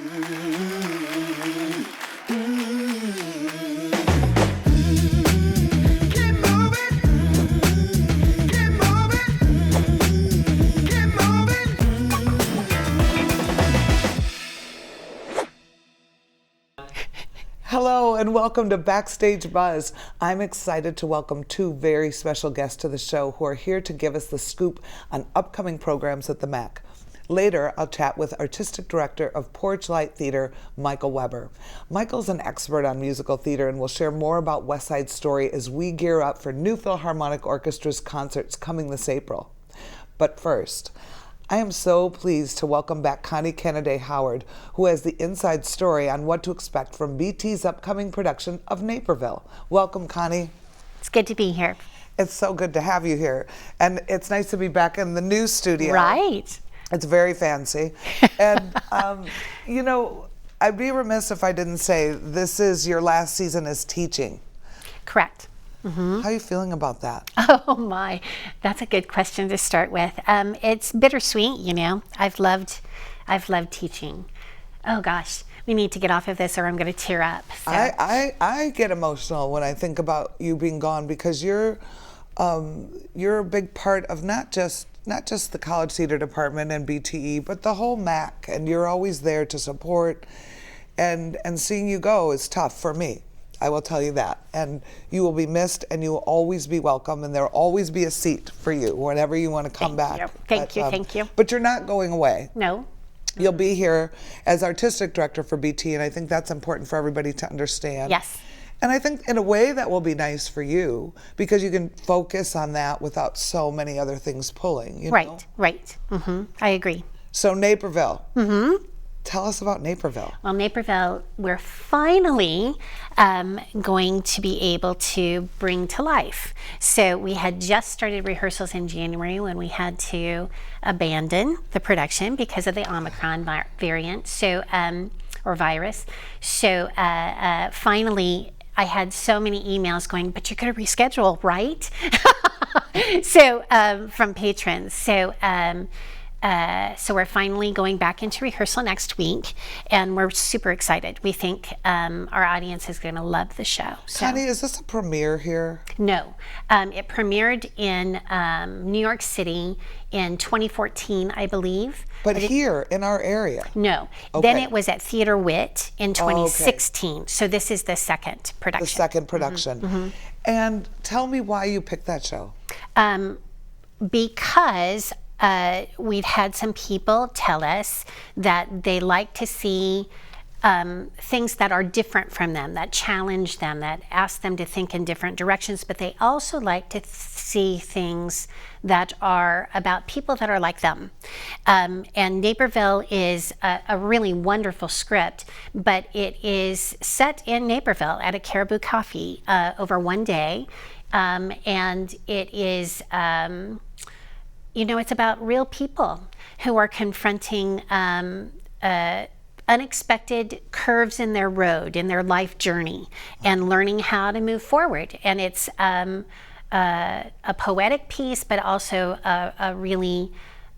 Hello and welcome to Backstage Buzz. I'm excited to welcome two very special guests to the show who are here to give us the scoop on upcoming programs at the Mac. Later, I'll chat with Artistic Director of Porchlight Theater, Michael Weber. Michael's an expert on musical theater and will share more about West Side Story as we gear up for new Philharmonic Orchestra's concerts coming this April. But first, I am so pleased to welcome back Connie Canaday Howard, who has the inside story on what to expect from BT's upcoming production of Naperville. Welcome, Connie. It's good to be here. It's so good to have you here. And it's nice to be back in the new studio. Right. It's very fancy. And, you know, I'd be remiss if I didn't say this is your last season as teaching. Correct. Mm-hmm. How are you feeling about that? Oh my, that's a good question to start with. It's bittersweet, you know. I've loved teaching. Oh gosh, we need to get off of this or I'm going to tear up. So. I get emotional when I think about you being gone because you're a big part of not just the college theater department and BTE, but the whole MAC, and you're always there to support. And seeing you go is tough for me. I will tell you that. And you will be missed and you will always be welcome and there will always be a seat for you whenever you want to come back. Thank you. But you're not going away. No. You'll be here as artistic director for BT, and I think that's important for everybody to understand. Yes. And I think in a way that will be nice for you because you can focus on that without so many other things pulling. You know? Right. Mm-hmm. I agree. So Naperville. Mm-hmm. Tell us about Naperville. Well, Naperville, we're finally going to be able to bring to life. So we had just started rehearsals in January when we had to abandon the production because of the Omicron variant, or virus. So finally, I had so many emails going, but you're going to reschedule, right? So from patrons. So we're finally going back into rehearsal next week, and we're super excited. We think our audience is going to love the show. So. Connie, is this a premiere here? No. It premiered in New York City in 2014, I believe. But here, in our area? No. Okay. Then it was at Theater Wit in 2016. Oh, okay. So this is the second production. The second production. Mm-hmm. And tell me why you picked that show. Because we'd had some people tell us that they like to see things that are different from them, that challenge them, that ask them to think in different directions, but they also like to see things that are about people that are like them. And Naperville is a really wonderful script, but it is set in Naperville at a Caribou Coffee over one day. And it is, it's about real people who are confronting unexpected curves in their road, in their life journey, and learning how to move forward. And it's a poetic piece, but also a really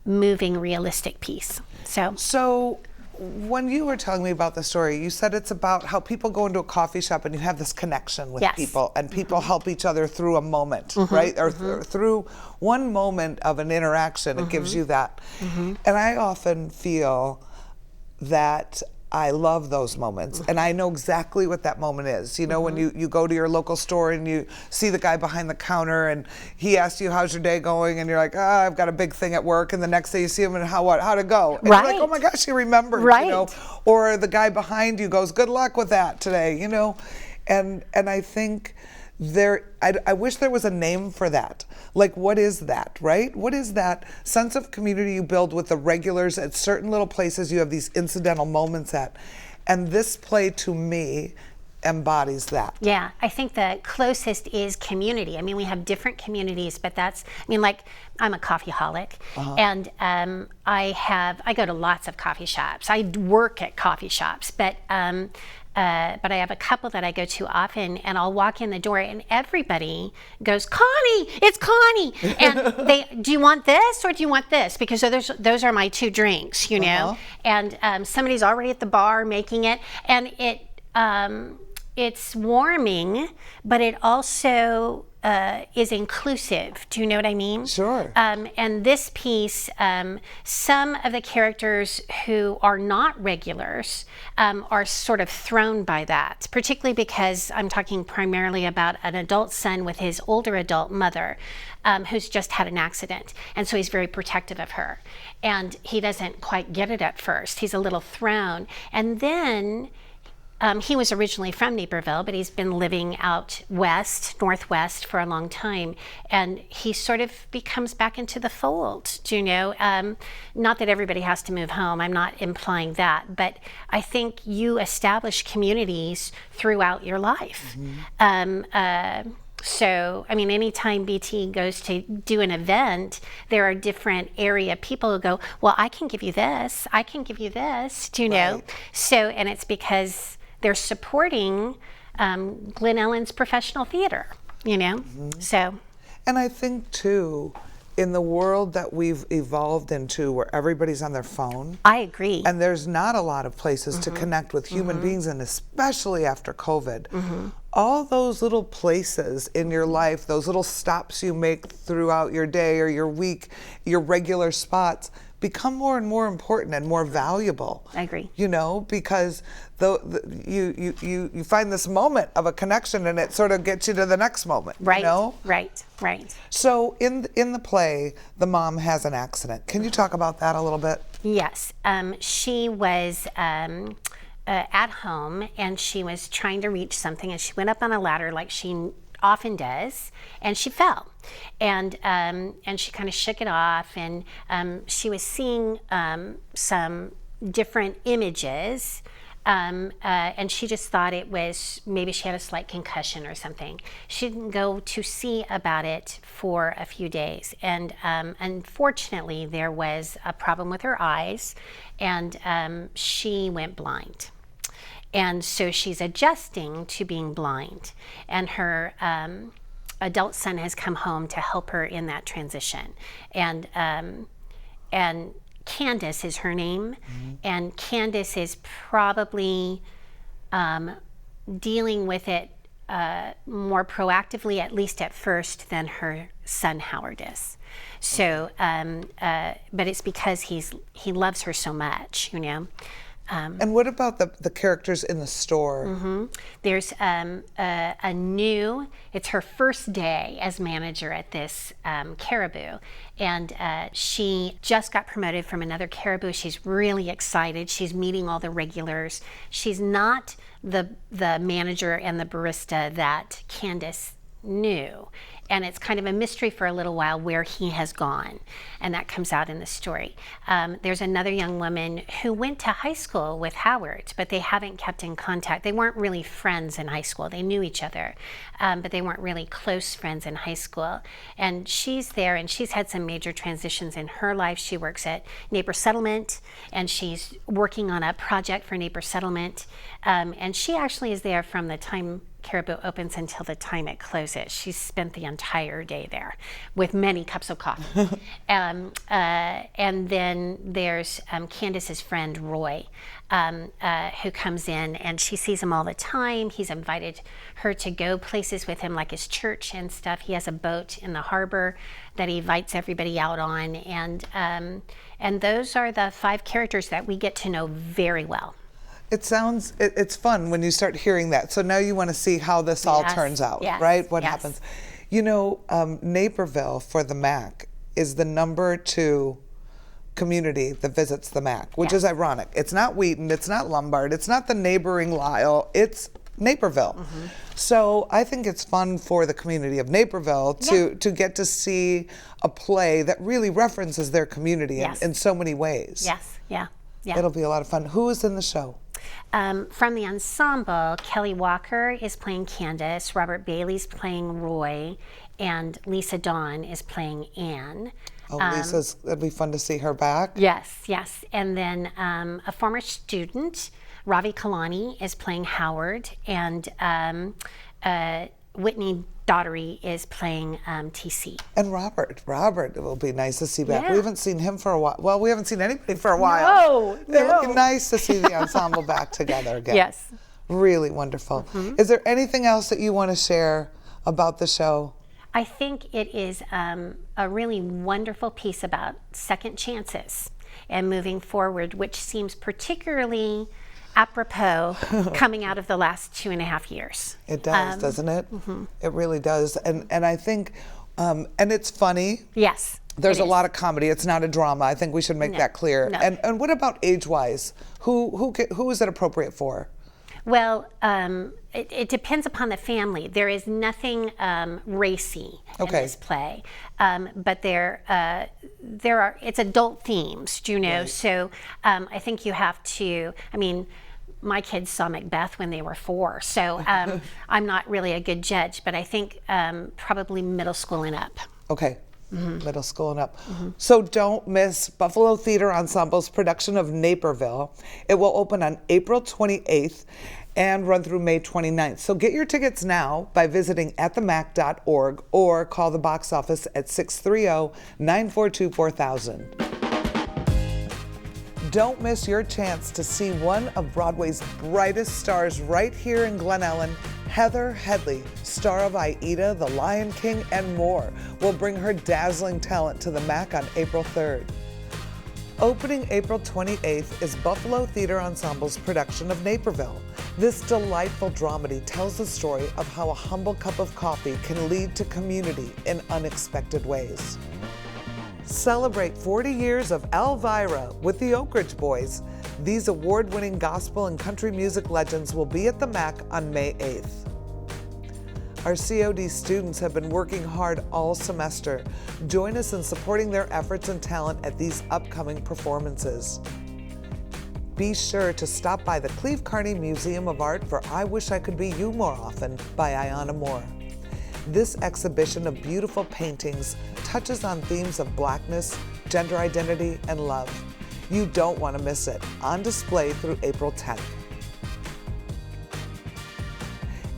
moving, realistic piece. So when you were telling me about the story, you said it's about how people go into a coffee shop and you have this connection with people, and people help each other through a moment, right? Or through one moment of an interaction, it gives you that. And I often feel that I love those moments, and I know exactly what that moment is. You know, when you go to your local store and you see the guy behind the counter and he asks you, how's your day going? And you're like, I've got a big thing at work. And the next day you see him and how'd it go? And you're like, oh my gosh, he remembered, you know? Or the guy behind you goes, good luck with that today, you know? And I think I wish there was a name for that. Like, what is that, right? What is that sense of community you build with the regulars at certain little places you have these incidental moments at? And this play, to me, embodies that. Yeah, I think the closest is community. I mean, we have different communities, but like I'm a coffeeholic, and I go to lots of coffee shops. I work at coffee shops, but I have a couple that I go to often, and I'll walk in the door and everybody goes, "Connie, it's Connie." And do you want this or do you want this? Because those are my two drinks, you know? And somebody's already at the bar making it, and it's warming, but it also is inclusive. Do you know what I mean? Sure. And this piece, some of the characters who are not regulars are sort of thrown by that, particularly because I'm talking primarily about an adult son with his older adult mother who's just had an accident. And so he's very protective of her. And he doesn't quite get it at first. He's a little thrown. And then he was originally from Naperville, but he's been living out northwest for a long time. And he sort of becomes back into the fold, do you know? Not that everybody has to move home, I'm not implying that, but I think you establish communities throughout your life. So, I mean, anytime BT goes to do an event, there are different area people who go, well, I can give you this, I can give you this, do you know? So, and it's because they're supporting Glen Ellen's professional theater, you know? So. And I think too, in the world that we've evolved into where everybody's on their phone. I agree. And there's not a lot of places to connect with human beings, and especially after COVID. All those little places in your life, those little stops you make throughout your day or your week, your regular spots, become more and more important and more valuable. I agree. You know, because you find this moment of a connection, and it sort of gets you to the next moment. Right. You know? Right. So in the play, the mom has an accident. Can you talk about that a little bit? Yes. She was at home, and she was trying to reach something, and she went up on a ladder like she often does, and she fell, and she kind of shook it off, and she was seeing some different images, and she just thought it was maybe she had a slight concussion or something. She didn't go to see about it for a few days, and unfortunately there was a problem with her eyes, and she went blind. And so she's adjusting to being blind, and her adult son has come home to help her in that transition. And Candace is her name, and Candace is probably dealing with it more proactively, at least at first, than her son Howard is. So, but it's because he loves her so much, you know. And what about the characters in the store? There's it's her first day as manager at this Caribou, and she just got promoted from another Caribou. She's really excited. She's meeting all the regulars. She's not the manager and the barista that Candace knew. And it's kind of a mystery for a little while where he has gone, and that comes out in the story. There's another young woman who went to high school with Howard, but they haven't kept in contact. They weren't really friends in high school. They knew each other, but they weren't really close friends in high school. And she's there, and she's had some major transitions in her life. She works at Naperville Settlement, and she's working on a project for Naperville Settlement. And she actually is there from the time Caribou opens until the time it closes. She's spent the entire day there with many cups of coffee. And then there's Candace's friend Roy, who comes in, and she sees him all the time. He's invited her to go places with him, like his church and stuff. He has a boat in the harbor that he invites everybody out on. And those are the 5 characters that we get to know very well. It's fun when you start hearing that. So now you want to see how this all turns out, right? What happens? You know, Naperville for the MAC is the number 2 community that visits the MAC, which is ironic. It's not Wheaton, it's not Lombard, it's not the neighboring Lisle, it's Naperville. So I think it's fun for the community of Naperville to get to see a play that really references their community in so many ways. Yeah. It'll be a lot of fun. Who is in the show? From the ensemble, Kelly Walker is playing Candace, Robert Bailey's playing Roy, and Lisa Dawn is playing Anne. Oh, Lisa's, it'd be fun to see her back. Yes. And then a former student, Ravi Kalani, is playing Howard, and Whitney Daughtery is playing TC. And Robert, it will be nice to see back. Yeah. We haven't seen him for a while. Well, we haven't seen anybody for a while. No. It would be nice to see the ensemble back together again. Yes. Really wonderful. Is there anything else that you want to share about the show? I think it is a really wonderful piece about second chances and moving forward, which seems particularly apropos coming out of the last 2.5 years. It does, doesn't it? It really does. And I think, and it's funny. Yes. There's a lot of comedy. It's not a drama. I think we should make that clear. No. And what about age-wise? Who is it appropriate for? Well, it depends upon the family. There is nothing racy in this play, but there are. It's adult themes, you know. Right. So I think you have to. I mean, my kids saw Macbeth when they were 4, so I'm not really a good judge. But I think probably middle school and up. Okay. Middle school and up. So don't miss Buffalo Theatre Ensemble's production of Naperville. It will open on April 28th and run through May 29th. So get your tickets now by visiting atthemac.org or call the box office at 630-942-4000. Don't miss your chance to see one of Broadway's brightest stars right here in Glen Ellen. Heather Headley, star of Aida, The Lion King, and more, will bring her dazzling talent to the MAC on April 3rd. Opening April 28th is Buffalo Theatre Ensemble's production of Naperville. This delightful dramedy tells the story of how a humble cup of coffee can lead to community in unexpected ways. Celebrate 40 years of Elvira with the Oak Ridge Boys. These award-winning gospel and country music legends will be at the MAC on May 8th. Our COD students have been working hard all semester. Join us in supporting their efforts and talent at these upcoming performances. Be sure to stop by the Cleve Carney Museum of Art for I Wish I Could Be You More Often by Ayanna Moore. This exhibition of beautiful paintings touches on themes of Blackness, gender identity, and love. You don't want to miss it. On display through April 10th.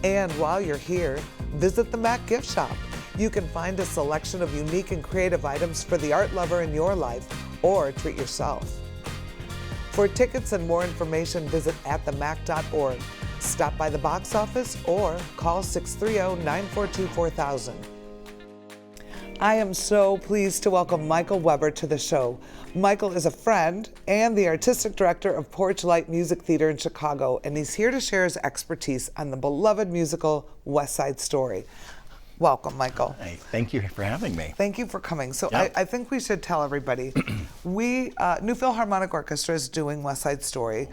And while you're here, visit the MAC gift shop. You can find a selection of unique and creative items for the art lover in your life, or treat yourself. For tickets and more information, visit atthemac.org. Stop by the box office or call 630-942-4000. I am so pleased to welcome Michael Weber to the show. Michael is a friend and the artistic director of Porchlight Music Theater in Chicago, and he's here to share his expertise on the beloved musical West Side Story. Welcome, Michael. Hey, thank you for having me. Thank you for coming. So Yep. I think we should tell everybody, New Philharmonic Orchestra is doing West Side Story,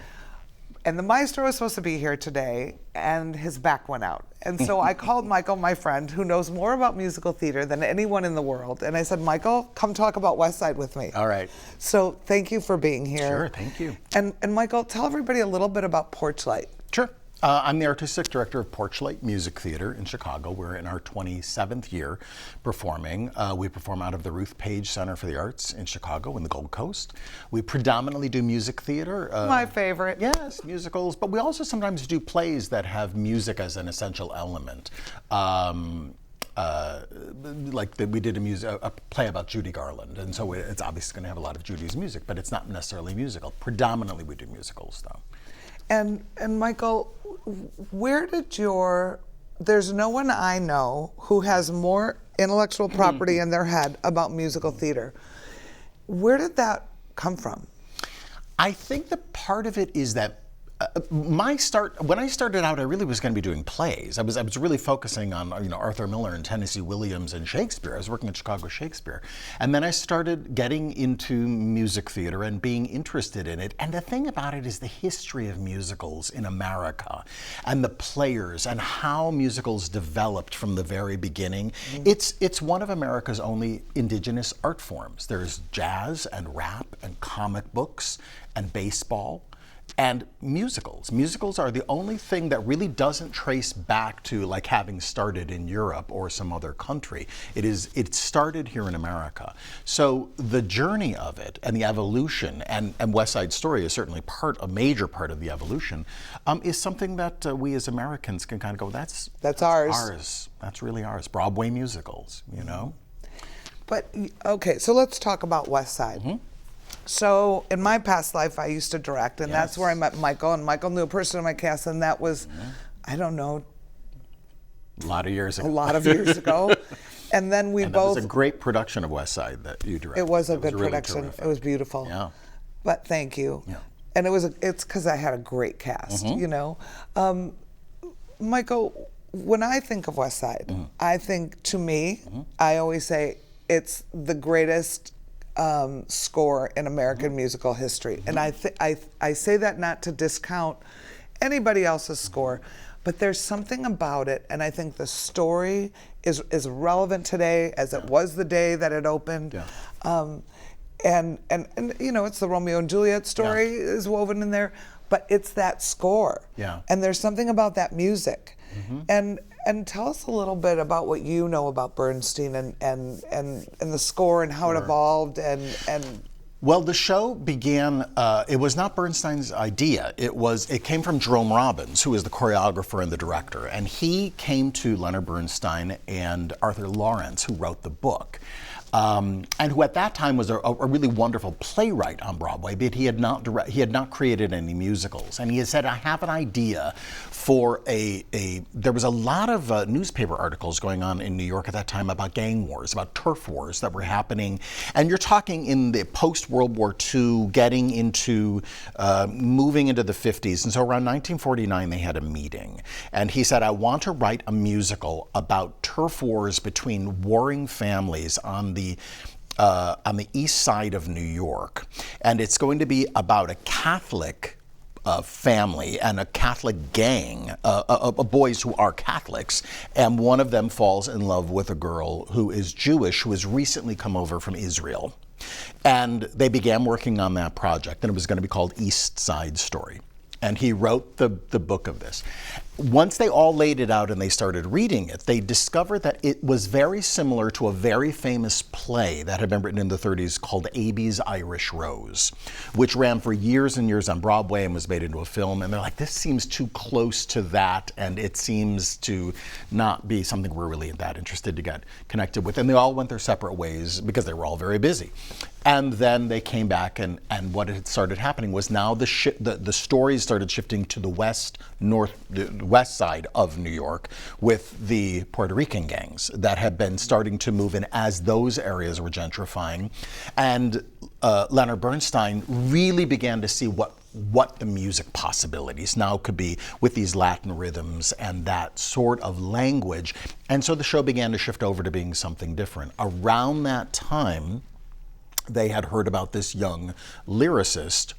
and the maestro was supposed to be here today, and his back went out. And so I called Michael, my friend, who knows more about musical theater than anyone in the world, and I said, Michael, come talk about West Side with me. All right. So thank you for being here. Sure, thank you. And Michael, tell everybody a little bit about Porchlight. Sure. I'm the artistic director of Porchlight Music Theater in Chicago. We're in our 27th year performing. We perform out of the DuPage Center for the Arts in Chicago in the Gold Coast. We predominantly do music theater. My favorite. Yes, musicals, but we also sometimes do plays that have music as an essential element. We did a play about Judy Garland, and so it's obviously going to have a lot of Judy's music, but it's not necessarily musical. Predominantly we do musicals, though. And Michael, where did there's no one I know who has more intellectual property in their head about musical theater. Where did that come from? I think that part of it is that when I started out, I really was going to be doing plays. I was really focusing on Arthur Miller and Tennessee Williams and Shakespeare. I was working at Chicago Shakespeare, and then I started getting into music theater and being interested in it. And the thing about it is the history of musicals in America, and the players, and how musicals developed from the very beginning. It's one of America's only indigenous art forms. There's jazz and rap and comic books and baseball And musicals. Musicals are the only thing that really doesn't trace back to like having started in Europe or some other country. It started here in America. So the journey of it and the evolution, and West Side Story is certainly a major part of the evolution, is something that we as Americans can kind of go, that's ours. That's really ours. Broadway musicals, you know? But, okay, so let's talk about West Side. Mm-hmm. So in my past life, I used to direct, and that's where I met Michael, and Michael knew a person in my cast, and that was, I don't know, a lot of years ago. And then we and both. It was a great production of West Side that you directed. It was a good really production. Terrific. It was beautiful. Yeah. But thank you. Yeah. And it's because I had a great cast, you know. Michael, when I think of West Side, I think, to me, I always say it's the greatest score in American musical history. And I say that not to discount anybody else's score, but there's something about it, and I think the story is relevant today as it was the day that it opened. Yeah. And you know, it's the Romeo and Juliet story is woven in there, but it's that score. Yeah. And there's something about that music. And tell us a little bit about what you know about Bernstein and the score and how it evolved and. Well, the show began, it was not Bernstein's idea. It came from Jerome Robbins, who is the choreographer and the director. And he came to Leonard Bernstein and Arthur Lawrence, who wrote the book. And who at that time was a really wonderful playwright on Broadway, but he had not created any musicals. And he had said, I have an idea for there was a lot of newspaper articles going on in New York at that time about gang wars, about turf wars that were happening. And you're talking in the post-World War II, getting into, moving into the 50s. And so around 1949, they had a meeting. And he said, I want to write a musical about turf wars between warring families on the east side of New York, and it's going to be about a Catholic family and a Catholic gang of boys who are Catholics, and one of them falls in love with a girl who is Jewish, who has recently come over from Israel. And they began working on that project, and it was going to be called East Side Story. And he wrote the book of this. Once they all laid it out and they started reading it, they discovered that it was very similar to a very famous play that had been written in the 30s called Abbey's Irish Rose, which ran for years and years on Broadway and was made into a film. And they're like, this seems too close to that, and it seems to not be something we're really that interested to get connected with. And they all went their separate ways because they were all very busy. And then they came back, and what had started happening was now the stories started shifting to the west side of New York with the Puerto Rican gangs that had been starting to move in as those areas were gentrifying. And Leonard Bernstein really began to see what the music possibilities now could be with these Latin rhythms and that sort of language. And so the show began to shift over to being something different. Around that time, they had heard about this young lyricist,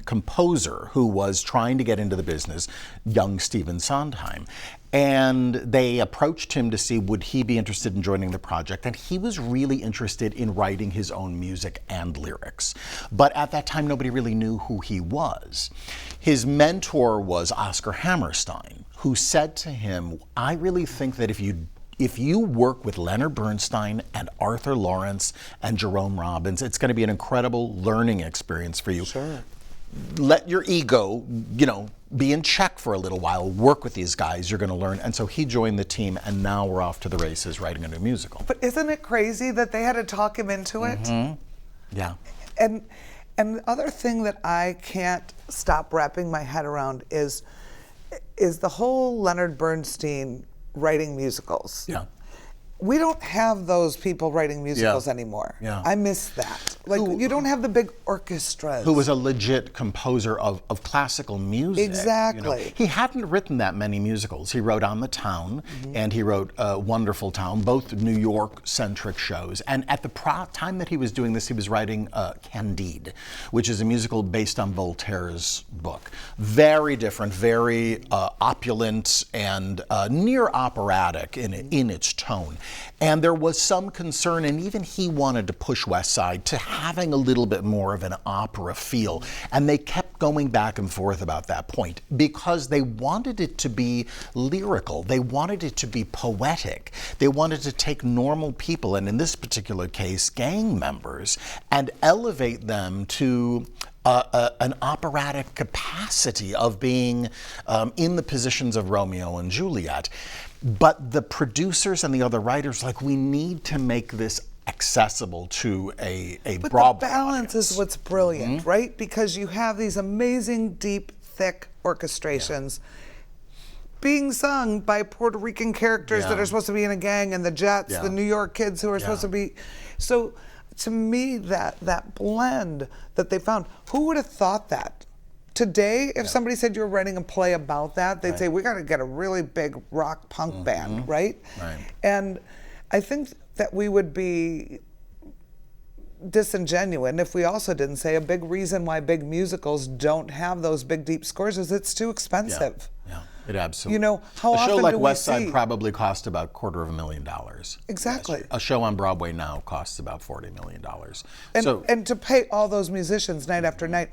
composer, who was trying to get into the business, young Stephen Sondheim. And they approached him to see would he be interested in joining the project. And he was really interested in writing his own music and lyrics. But at that time, nobody really knew who he was. His mentor was Oscar Hammerstein, who said to him, I really think that if you work with Leonard Bernstein and Arthur Lawrence and Jerome Robbins, it's going to be an incredible learning experience for you. Sure. Let your ego, be in check for a little while, work with these guys, you're going to learn. And so he joined the team, and now we're off to the races writing a new musical. But isn't it crazy that they had to talk him into it? Mm-hmm. Yeah. And the other thing that I can't stop wrapping my head around is the whole Leonard Bernstein writing musicals. Yeah. We don't have those people writing musicals anymore. Yeah. I miss that. You don't have the big orchestras. Who was a legit composer of classical music. Exactly. He hadn't written that many musicals. He wrote On the Town, and he wrote Wonderful Town, both New York-centric shows. And at the time that he was doing this, he was writing Candide, which is a musical based on Voltaire's book. Very different, very opulent, and near operatic in its tone. And there was some concern, and even he wanted to push West Side to having a little bit more of an opera feel. And they kept going back and forth about that point because they wanted it to be lyrical. They wanted it to be poetic. They wanted to take normal people, and in this particular case, gang members, and elevate them to an operatic capacity of being in the positions of Romeo and Juliet. But the producers and the other writers, like, we need to make this accessible to a but broad the balance audience. is what's brilliant, right? Because you have these amazing, deep, thick orchestrations being sung by Puerto Rican characters that are supposed to be in a gang, and the Jets, the New York kids who are supposed to be. So to me, that blend that they found, who would have thought that? Today, if somebody said you were writing a play about that, they'd say, we got to get a really big rock punk band, right? And I think that we would be disingenuous if we also didn't say a big reason why big musicals don't have those big deep scores is it's too expensive. It absolutely. You know, how a often show like do we West Side see- probably cost about $250,000. Exactly. A show on Broadway now costs about $40 million. And to pay all those musicians night after night,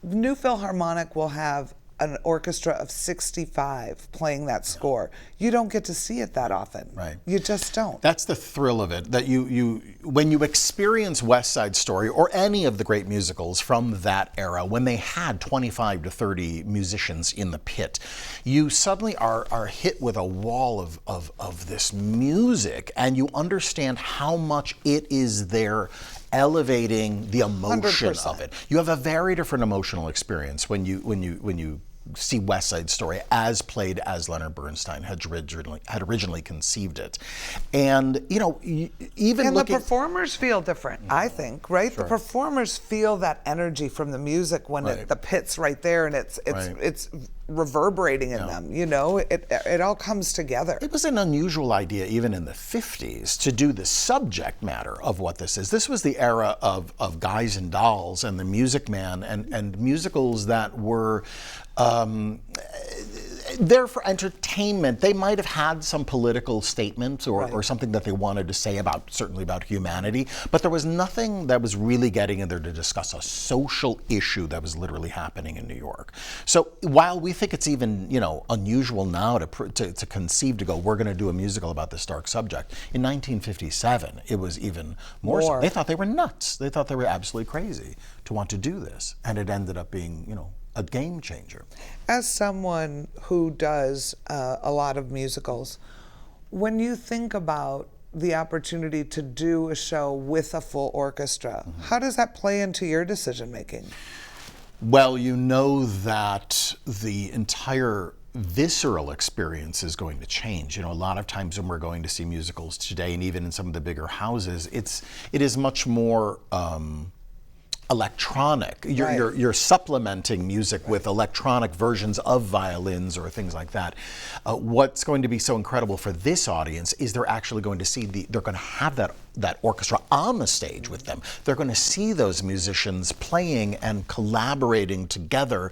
the new Philharmonic will have an orchestra of 65 playing that score. You don't get to see it that often. Right. You just don't. That's the thrill of it, that you when you experience West Side Story or any of the great musicals from that era, when they had 25 to 30 musicians in the pit, you suddenly are hit with a wall of this music, and you understand how much it is there elevating the emotion 100%. of it. You have a very different emotional experience when you see West Side Story as played as Leonard Bernstein had originally conceived it. And, you know, even And looking... the performers feel different, I think, right? The performers feel that energy from the music when the pit's right there and it's reverberating in them, you know? It all comes together. It was an unusual idea even in the 50s to do the subject matter of what this is. This was the era of Guys and Dolls and The Music Man and musicals that were there for entertainment. They might have had some political statements or something that they wanted to say certainly about humanity, but there was nothing that was really getting in there to discuss a social issue that was literally happening in New York. So while we think it's even, you know, unusual now to conceive, to go, we're going to do a musical about this dark subject, in 1957 it was even more so. They thought they were nuts. They thought they were absolutely crazy to want to do this, and it ended up being, you know, a game changer. As someone who does a lot of musicals, when you think about the opportunity to do a show with a full orchestra, how does that play into your decision making? Well, you know that the entire visceral experience is going to change. You know, a lot of times when we're going to see musicals today, and even in some of the bigger houses, it is much more electronic. You're supplementing music with electronic versions of violins or things like that. What's going to be so incredible for this audience is they're actually going to see they're going to have that orchestra on the stage with them. They're going to see those musicians playing and collaborating together,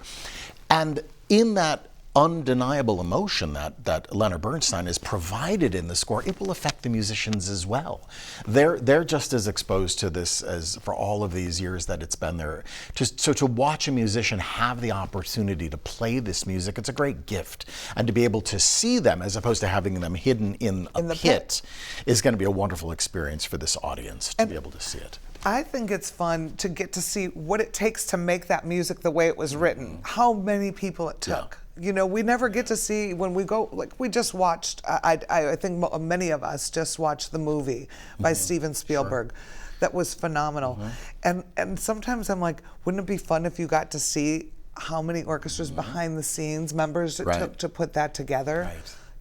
and in that undeniable emotion that Leonard Bernstein has provided in the score, it will affect the musicians as well. They're just as exposed to this as for all of these years that it's been there. So to watch a musician have the opportunity to play this music, it's a great gift. And to be able to see them as opposed to having them hidden in a pit is going to be a wonderful experience for this audience to be able to see it. I think it's fun to get to see what it takes to make that music the way it was written, how many people it took. You know, we never get to see when we go, like we just watched, I think many of us just watched the movie by Steven Spielberg. That was phenomenal. And sometimes I'm like, wouldn't it be fun if you got to see how many orchestras behind the scenes members it took to put that together?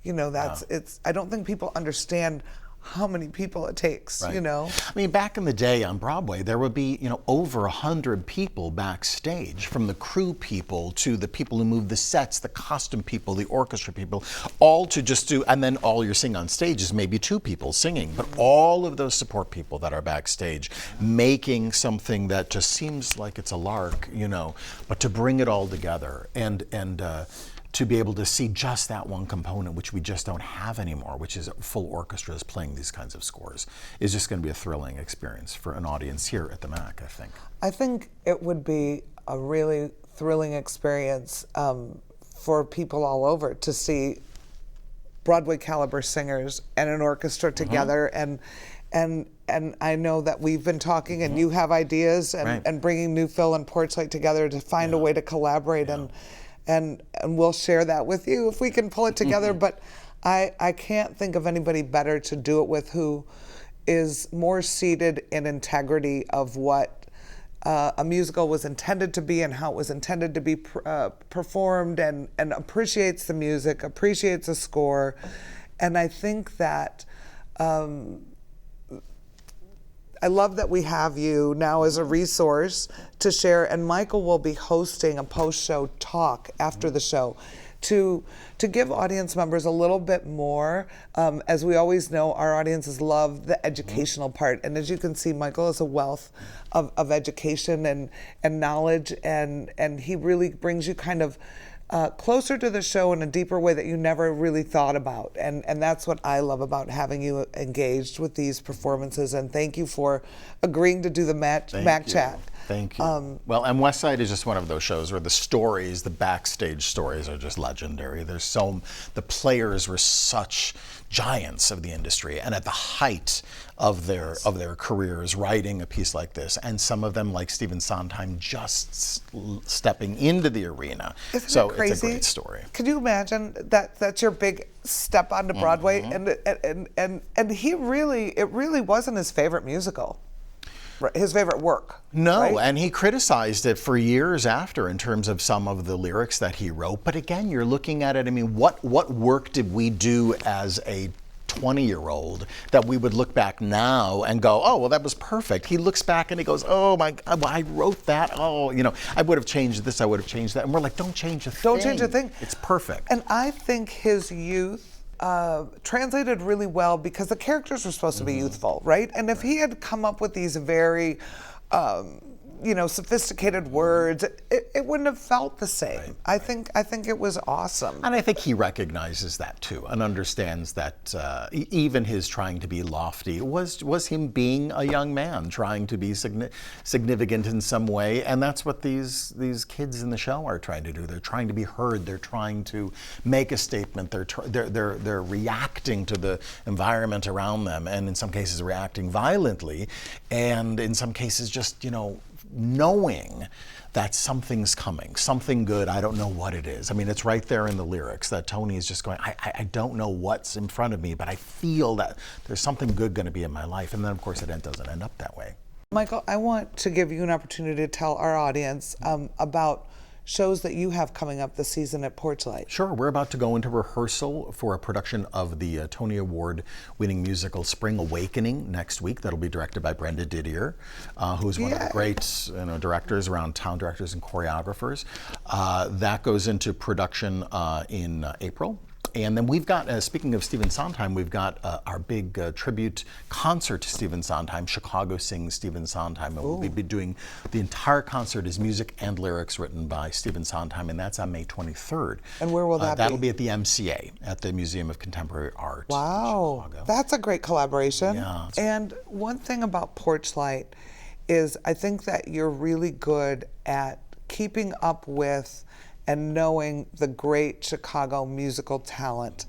You know, I don't think people understand how many people it takes, you know? I mean, back in the day on Broadway, there would be, you know, over 100 people backstage, from the crew people to the people who moved the sets, the costume people, the orchestra people, all to just do, and then all you're seeing on stage is maybe 2 people singing, but all of those support people that are backstage making something that just seems like it's a lark, you know, but to bring it all together and to be able to see just that one component, which we just don't have anymore, which is full orchestras playing these kinds of scores, is just going to be a thrilling experience for an audience here at the MAC, I think. I think it would be a really thrilling experience for people all over to see Broadway caliber singers and an orchestra together, and I know that we've been talking, and you have ideas, and bringing New Phil and Porchlight together to find a way to collaborate, and we'll share that with you if we can pull it together. But I can't think of anybody better to do it with, who is more seated in integrity of what a musical was intended to be and how it was intended to be performed, and appreciates the music, appreciates the score. And I think that I love that we have you now as a resource to share, and Michael will be hosting a post-show talk after the show to give audience members a little bit more. As we always know, our audiences love the educational part, and as you can see, Michael is a wealth of education and knowledge, and he really brings you kind of closer to the show in a deeper way that you never really thought about. And that's what I love about having you engaged with these performances. And thank you for agreeing to do the Mac Chat. Thank you. Well, and West Side is just one of those shows where the stories, the backstage stories, are just legendary. The players were such giants of the industry, and at the height of their careers, writing a piece like this, and some of them, like Stephen Sondheim, just stepping into the arena. Isn't so it crazy? It's a great story. Could you imagine that's your big step onto Broadway, and it really wasn't his favorite musical. His favorite work. No, right? And he criticized it for years after in terms of some of the lyrics that he wrote. But again, you're looking at it, I mean, what work did we do as a 20-year-old that we would look back now and go, oh, well, that was perfect. He looks back and he goes, oh my God, well, I wrote that. Oh, I would have changed this, I would have changed that. And we're like, don't change a thing. Don't change a thing. It's perfect. And I think his youth translated really well, because the characters were supposed to be youthful, right? And if he had come up with these very sophisticated words, it wouldn't have felt the same. Right. I think it was awesome. And I think he recognizes that too, and understands that even his trying to be lofty was him being a young man trying to be significant in some way, and that's what these kids in the show are trying to do. They're trying to be heard. They're trying to make a statement. They're reacting to the environment around them, and in some cases reacting violently, and in some cases just knowing that something's coming, something good. I don't know what it is. I mean, it's right there in the lyrics that Tony is just going, I don't know what's in front of me, but I feel that there's something good going to be in my life. And then, of course, it doesn't end up that way. Michael, I want to give you an opportunity to tell our audience about shows that you have coming up this season at Porchlight. Sure. We're about to go into rehearsal for a production of the Tony Award-winning musical Spring Awakening next week. That'll be directed by Brenda Didier, who's one of the great directors around town, directors and choreographers. That goes into production in April. And then we've got, speaking of Stephen Sondheim, we've got our big tribute concert to Stephen Sondheim, Chicago Sings Stephen Sondheim. And we'll be doing the entire concert is music and lyrics written by Stephen Sondheim, and that's on May 23rd. And where will that be? That'll be at the MCA, at the Museum of Contemporary Art in Chicago. That's a great collaboration. Yeah. And one thing about Porchlight is I think that you're really good at keeping up with and knowing the great Chicago musical talent,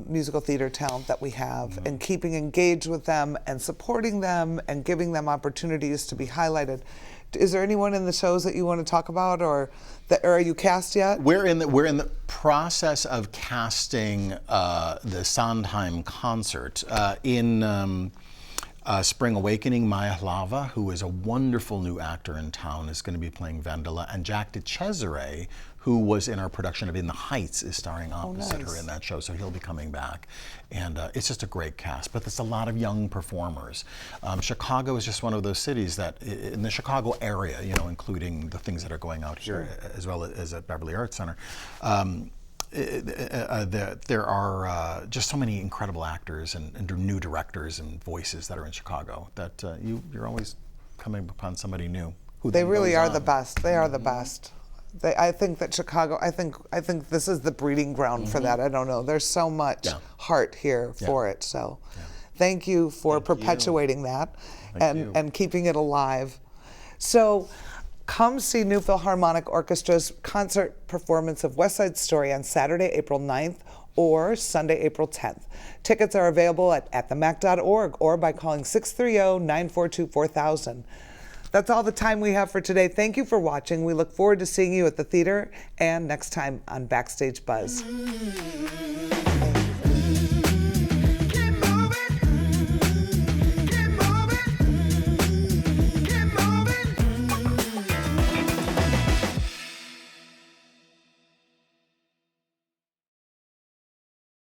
musical theater talent that we have, and keeping engaged with them and supporting them and giving them opportunities to be highlighted. Is there anyone in the shows that you want to talk about, or are you cast yet? We're in the process of casting the Sondheim concert in. Spring Awakening, Maya Hlava, who is a wonderful new actor in town, is going to be playing Vendela, and Jack DeCesare, who was in our production of In the Heights, is starring opposite her in that show, so he'll be coming back. And it's just a great cast, but there's a lot of young performers. Chicago is just one of those cities that, in the Chicago area, including the things that are going out here, as well as at Beverly Arts Center, there are just so many incredible actors and new directors and voices that are in Chicago that you're always coming upon somebody new. They really are the best. They are the best. I think that Chicago, I think this is the breeding ground for that. I don't know. There's so much heart here for it. So thank you for perpetuating that and keeping it alive. So come see New Philharmonic Orchestra's concert performance of West Side Story on Saturday, April 9th or Sunday, April 10th. Tickets are available at themac.org or by calling 630-942-4000. That's all the time we have for today. Thank you for watching. We look forward to seeing you at the theater and next time on Backstage Buzz.